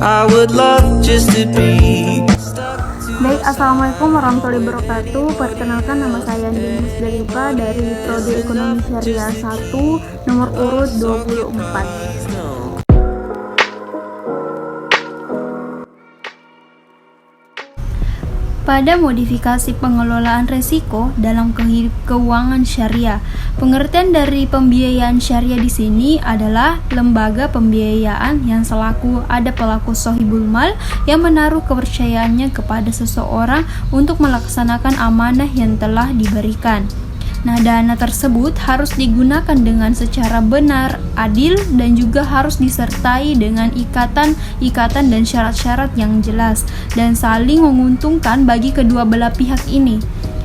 I would love just to be. Baik, Assalamualaikum warahmatullahi wabarakatuh. Perkenalkan, nama saya Andi Musdalifah dari Prodi Ekonomi Syariah 1, nomor urut 24. Pada modifikasi pengelolaan risiko dalam keuangan syariah, pengertian dari pembiayaan syariah di sini adalah lembaga pembiayaan yang selaku ada pelaku sohibul mal yang menaruh kepercayaannya kepada seseorang untuk melaksanakan amanah yang telah diberikan. Nah, dana tersebut harus digunakan dengan secara benar, adil, dan juga harus disertai dengan ikatan dan syarat-syarat yang jelas dan saling menguntungkan bagi kedua belah pihak ini.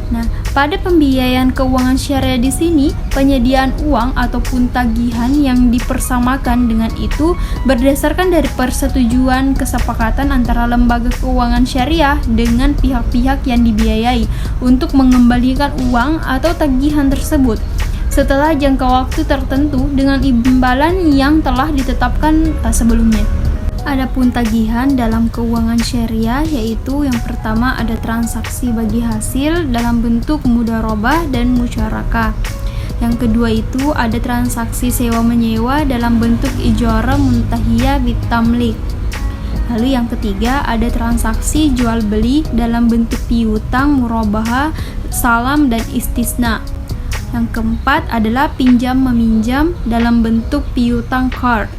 Nah, pada pembiayaan keuangan syariah di sini, penyediaan uang ataupun tagihan yang dipersamakan dengan itu berdasarkan dari persetujuan kesepakatan antara lembaga keuangan syariah dengan pihak-pihak yang dibiayai untuk mengembalikan uang atau tagihan tersebut setelah jangka waktu tertentu dengan imbalan yang telah ditetapkan sebelumnya. Adapun tagihan dalam keuangan syariah yaitu yang pertama ada transaksi bagi hasil dalam bentuk mudharabah dan musyarakah. Yang kedua itu ada transaksi sewa menyewa dalam bentuk ijarah muntahiyah bitamlik. Lalu yang ketiga ada transaksi jual beli dalam bentuk piutang, murabahah, salam dan istisna. Yang keempat adalah pinjam meminjam dalam bentuk piutang card.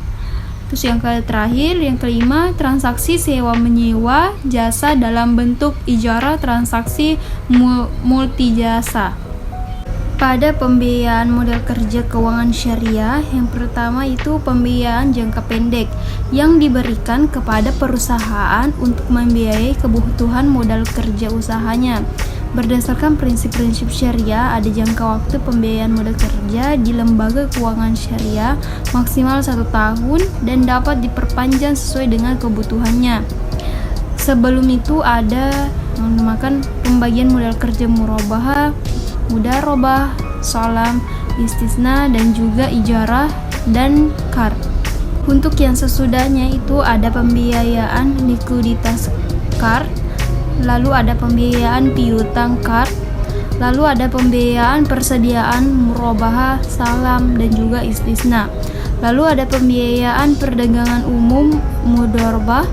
Terus yang terakhir, yang kelima, transaksi sewa menyewa jasa dalam bentuk ijarah transaksi multijasa. Pada pembiayaan modal kerja keuangan syariah, yang pertama itu pembiayaan jangka pendek yang diberikan kepada perusahaan untuk membiayai kebutuhan modal kerja usahanya. Berdasarkan prinsip-prinsip syariah, ada jangka waktu pembiayaan modal kerja di lembaga keuangan syariah maksimal 1 tahun dan dapat diperpanjang sesuai dengan kebutuhannya. Sebelum itu ada yang dinamakan pembagian modal kerja murabahah, mudharabah, salam, istisna, dan juga ijarah dan qard. Untuk yang sesudahnya itu ada pembiayaan likuiditas qard, lalu ada pembiayaan piutang card, lalu ada pembiayaan persediaan murabahah, salam, dan juga istisna. Lalu ada pembiayaan perdagangan umum mudharabah.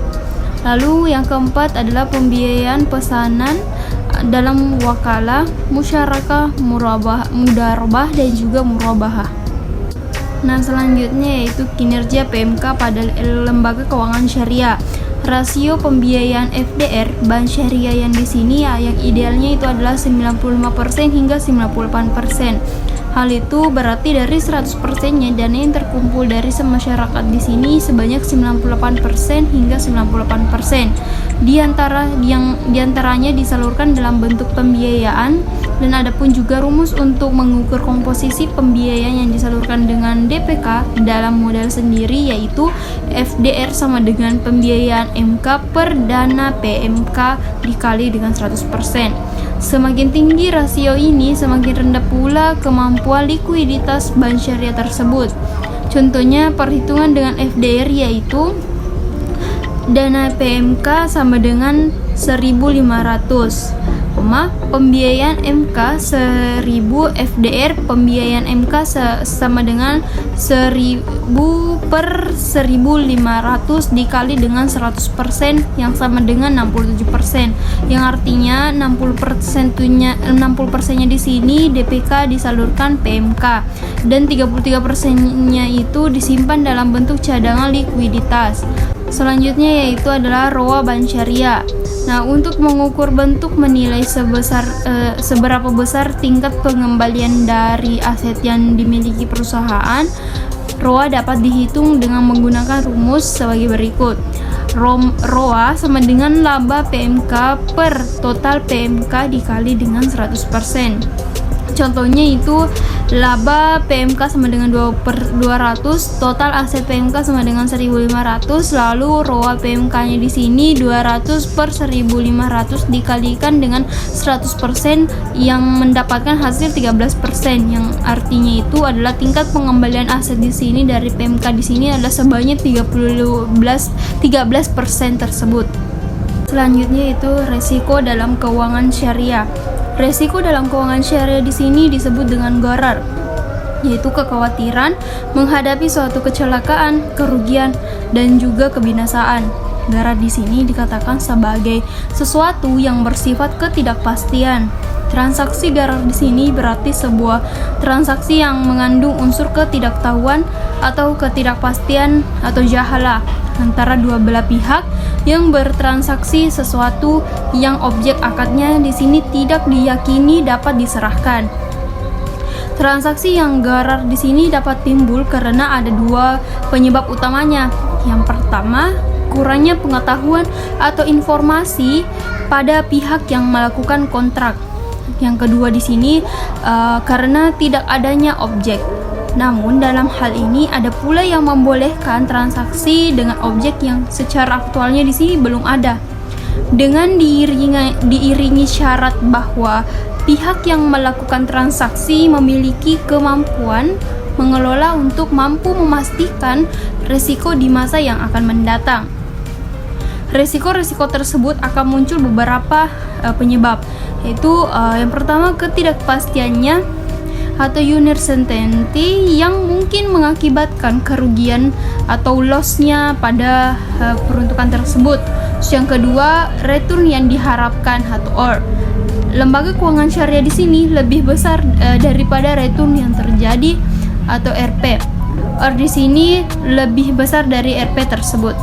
Lalu yang keempat adalah pembiayaan pesanan dalam wakalah, musyarakah, mudharabah, dan juga murabahah. Nah, selanjutnya yaitu kinerja PMK pada lembaga keuangan syariah. Rasio pembiayaan FDR bank syariah yang di sini yang idealnya itu adalah 95% hingga 98%. Hal itu berarti dari 100%-nya dana yang terkumpul dari masyarakat di sini sebanyak 98% hingga 98%. Di antaranya disalurkan dalam bentuk pembiayaan, dan ada pun juga rumus untuk mengukur komposisi pembiayaan yang disalurkan dengan DPK dalam modal sendiri, yaitu FDR sama dengan pembiayaan MK per dana PMK dikali dengan 100%. Semakin tinggi rasio ini, semakin rendah pula kemampuan likuiditas bank syariah tersebut. Contohnya perhitungan dengan FDR yaitu dana PMK sama dengan 1.500, pembiayaan MK 1000, FDR pembiayaan MK sama dengan 1000 per 1.500 dikali dengan 100% yang sama dengan 67%, yang artinya 60%-nya di sini DPK disalurkan PMK dan 33%-nya itu disimpan dalam bentuk cadangan likuiditas. Selanjutnya yaitu adalah ROA bank syariah. Nah, untuk mengukur bentuk menilai seberapa besar tingkat pengembalian dari aset yang dimiliki perusahaan, ROA dapat dihitung dengan menggunakan rumus sebagai berikut. ROA sama dengan laba PMK per total PMK dikali dengan 100%. Contohnya itu laba PMK sama dengan 2/200, total aset PMK sama dengan 1.500, lalu ROA PMK-nya di sini 200/1.500 dikalikan dengan 100% yang mendapatkan hasil 13%, yang artinya itu adalah tingkat pengembalian aset di sini dari PMK di sini adalah sebanyak 13% tersebut. Selanjutnya itu resiko dalam keuangan syariah. Resiko dalam keuangan syariah di sini disebut dengan gharar, yaitu kekhawatiran menghadapi suatu kecelakaan, kerugian, dan juga kebinasaan. Gharar di sini dikatakan sebagai sesuatu yang bersifat ketidakpastian. Transaksi gharar di sini berarti sebuah transaksi yang mengandung unsur ketidaktahuan atau ketidakpastian atau jahalah antara dua belah pihak yang bertransaksi sesuatu yang objek akadnya di sini tidak diyakini dapat diserahkan. Transaksi yang gharar di sini dapat timbul karena ada dua penyebab utamanya. Yang pertama, kurangnya pengetahuan atau informasi pada pihak yang melakukan kontrak. Yang kedua di sini karena tidak adanya objek. Namun dalam hal ini ada pula yang membolehkan transaksi dengan objek yang secara aktualnya di sini belum ada. Dengan diiringi syarat bahwa pihak yang melakukan transaksi memiliki kemampuan mengelola untuk mampu memastikan risiko di masa yang akan mendatang. Risiko-risiko tersebut akan muncul beberapa penyebab, yaitu yang pertama ketidakpastiannya atau uncertainty yang mungkin mengakibatkan kerugian atau loss-nya pada peruntukan tersebut. Terus yang kedua, return yang diharapkan atau OR. Lembaga keuangan syariah di sini lebih besar daripada return yang terjadi atau RP. OR di sini lebih besar dari RP tersebut.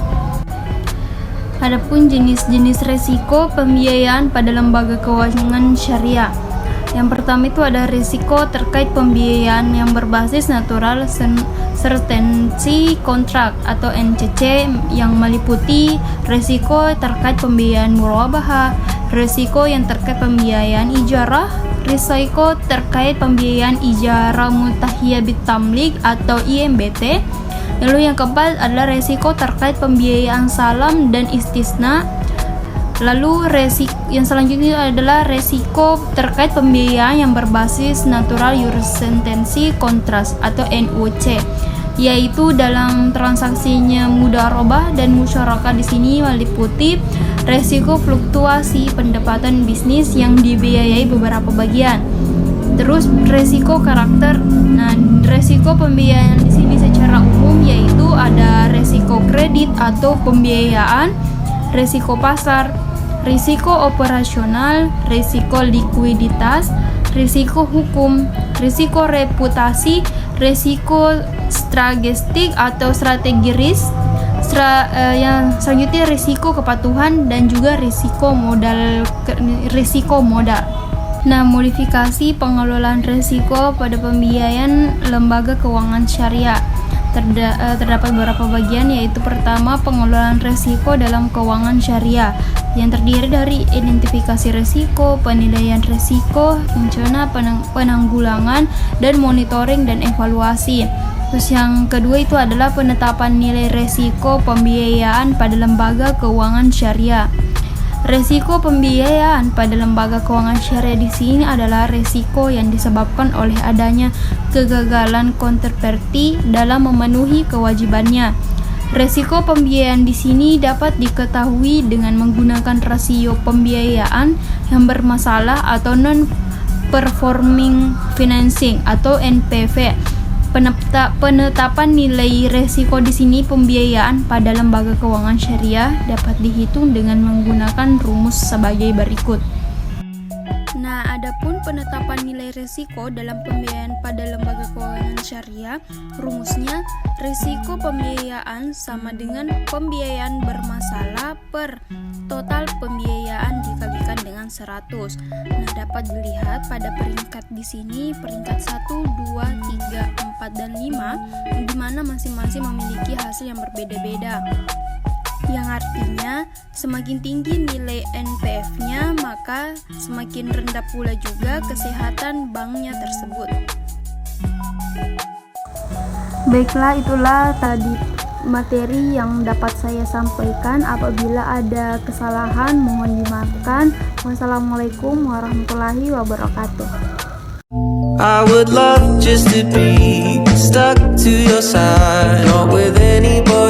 Adapun jenis-jenis resiko pembiayaan pada lembaga keuangan syariah. Yang pertama itu ada risiko terkait pembiayaan yang berbasis natural certainty contract atau NCC yang meliputi risiko terkait pembiayaan murabahah, risiko yang terkait pembiayaan ijarah, risiko terkait pembiayaan ijarah mutahiyah bitamlik atau IMBT. Lalu yang keempat adalah risiko terkait pembiayaan salam dan istisna. Lalu yang selanjutnya adalah resiko terkait pembiayaan yang berbasis natural urgency contract atau NUC, yaitu dalam transaksinya mudharabah dan musyarakah di sini meliputi resiko fluktuasi pendapatan bisnis yang dibiayai beberapa bagian. Terus resiko karakter. Nah, resiko pembiayaan di sini secara umum yaitu ada resiko kredit atau pembiayaan, risiko pasar, risiko operasional, risiko likuiditas, risiko hukum, risiko reputasi, risiko strategistik atau strategi risk, yang selanjutnya risiko kepatuhan dan juga risiko modal. Nah, modifikasi pengelolaan risiko pada pembiayaan lembaga keuangan syariah. Terdapat beberapa bagian, yaitu pertama pengelolaan risiko dalam keuangan syariah yang terdiri dari identifikasi risiko, penilaian risiko, rencana penanggulangan, dan monitoring dan evaluasi. Terus yang kedua itu adalah penetapan nilai risiko pembiayaan pada lembaga keuangan syariah. Risiko pembiayaan pada lembaga keuangan syariah di sini adalah risiko yang disebabkan oleh adanya kegagalan counterparty dalam memenuhi kewajibannya. Risiko pembiayaan di sini dapat diketahui dengan menggunakan rasio pembiayaan yang bermasalah atau non-performing financing atau NPV. Penetapan nilai risiko di sini pembiayaan pada lembaga keuangan syariah dapat dihitung dengan menggunakan rumus sebagai berikut. Nah, adapun penetapan nilai risiko dalam pembiayaan pada lembaga keuangan syariah, rumusnya risiko pembiayaan sama dengan pembiayaan bermasalah per total pembiayaan dikalikan dengan 100. Nah, dapat dilihat pada peringkat di sini, peringkat 1, 2, 3, 4, dan 5, di mana masing-masing memiliki hasil yang berbeda-beda. Yang artinya semakin tinggi nilai NPF-nya, maka semakin rendah pula juga kesehatan banknya tersebut. Baiklah, itulah tadi materi yang dapat saya sampaikan. Apabila ada kesalahan, mohon dimaafkan. Wassalamualaikum warahmatullahi wabarakatuh. I would love just to be stuck to your side, not with anybody